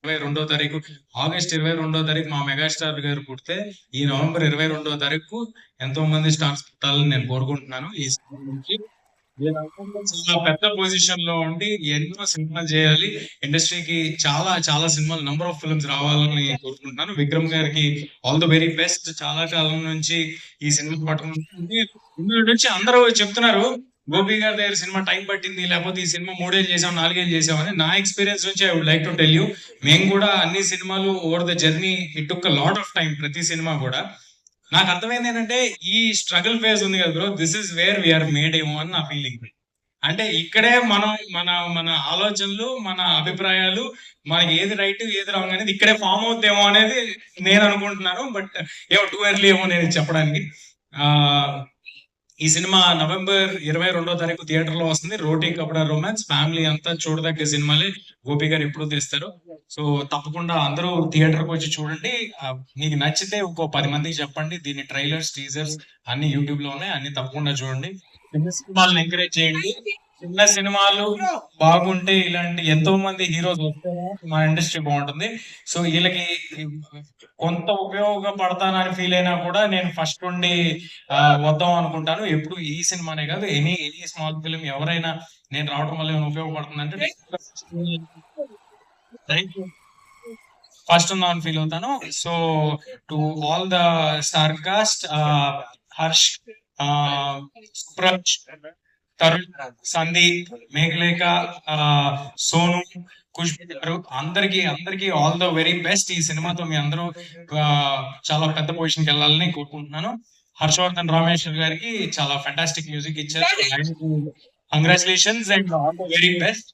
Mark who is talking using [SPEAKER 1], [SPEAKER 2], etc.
[SPEAKER 1] 22వ తారీఖు ఆగస్ట్ 22వ తారీఖు మా మెగాస్టార్ గారు పుడితే ఈ నవంబర్ 22వ తారీఖు ఎంతో మంది స్టార్స్ పుట్టాలని నేను కోరుకుంటున్నాను. ఈ సినిమా నుంచి చాలా పెద్ద పొజిషన్ లో ఉండి ఎన్నో సినిమాలు చేయాలి. ఇండస్ట్రీకి చాలా చాలా సినిమాలు నంబర్ ఆఫ్ ఫిల్మ్స్ రావాలని కోరుకుంటున్నాను. విక్రమ్ గారికి ఆల్ ద వెరీ బెస్ట్. చాలా కాలం నుంచి ఈ సినిమా పట్టుకుంటుంది. ఇందులో నుంచి అందరూ చెప్తున్నారు గోపి గారి దగ్గర సినిమా టైం పట్టింది, లేకపోతే ఈ సినిమా 3 ఏళ్ళు చేసాం 4 ఏళ్ళు చేసామని. నా ఎక్స్పీరియన్స్ నుంచి I would like to tell you, మేము కూడా అన్ని సినిమాలు over the journey it took a lot of time. ప్రతి సినిమా కూడా నాకు అర్థమైంది ఏంటంటే ఈ స్ట్రగుల్ ఫేజ్ ఉంది కదా bro, this is where we are made ఏమో అని నా ఫీలింగ్. అంటే ఇక్కడే మనం మన మన ఆలోచనలు, మన అభిప్రాయాలు, మనకి ఏది రైట్ ఏది రాంగ్ అనేది ఇక్కడే ఫామ్ అవుతాయేమో అనేది నేను అనుకుంటున్నాను. బట్ ఏమో టూ ఎర్లీ ఏమో నేను చెప్పడానికి. ఆ ఈ సినిమా నవంబర్ 22వ తారీఖు థియేటర్ లో వస్తుంది. రోటీ కపడా రొమాన్స్ ఫ్యామిలీ అంతా చూడదగ్గ సినిమాలే. గోపి గారు ఎప్పుడు తీస్తారు. సో తప్పకుండా అందరూ థియేటర్ కి వచ్చి చూడండి. మీకు నచ్చితే ఇంకో 10 మందికి చెప్పండి. దీని ట్రైలర్స్, టీజర్స్ అన్ని యూట్యూబ్ లో ఉన్నాయి. అన్ని తప్పకుండా చూడండి. చిన్న సినిమాలను ఎంకరేజ్ చేయండి. చిన్న సినిమాలు బాగుంటే ఇలాంటి ఎంతో మంది హీరోస్ వస్తేనే మా ఇండస్ట్రీ బాగుంటుంది. సో వీళ్ళకి కొంత ఉపయోగపడతానని ఫీల్ అయినా కూడా నేను ఫస్ట్ నుండి వద్దాం అనుకుంటాను. ఎప్పుడు ఈ సినిమానే కాదు, ఎనీ స్మాల్ ఫిలిం ఎవరైనా నేను రావడం వల్ల ఏమైనా ఉపయోగపడుతుంది అంటే ఫస్ట్ ఉందామని ఫీల్ అవుతాను. So to all the star cast, Harsh, Supraj, Tarun, Sandeep, Meghalekha, Sonu, Khushbu గారు, అందరికి ఆల్ ద వెరీ బెస్ట్. ఈ సినిమాతో మీ అందరూ చాలా పెద్ద పొజిషన్కి వెళ్ళాలని కోరుకుంటున్నాను. హర్షవర్ధన్ రామేశ్వర్ గారికి చాలా ఫెంటాస్టిక్ మ్యూజిక్ ఇచ్చారు. Congratulations and all the very best.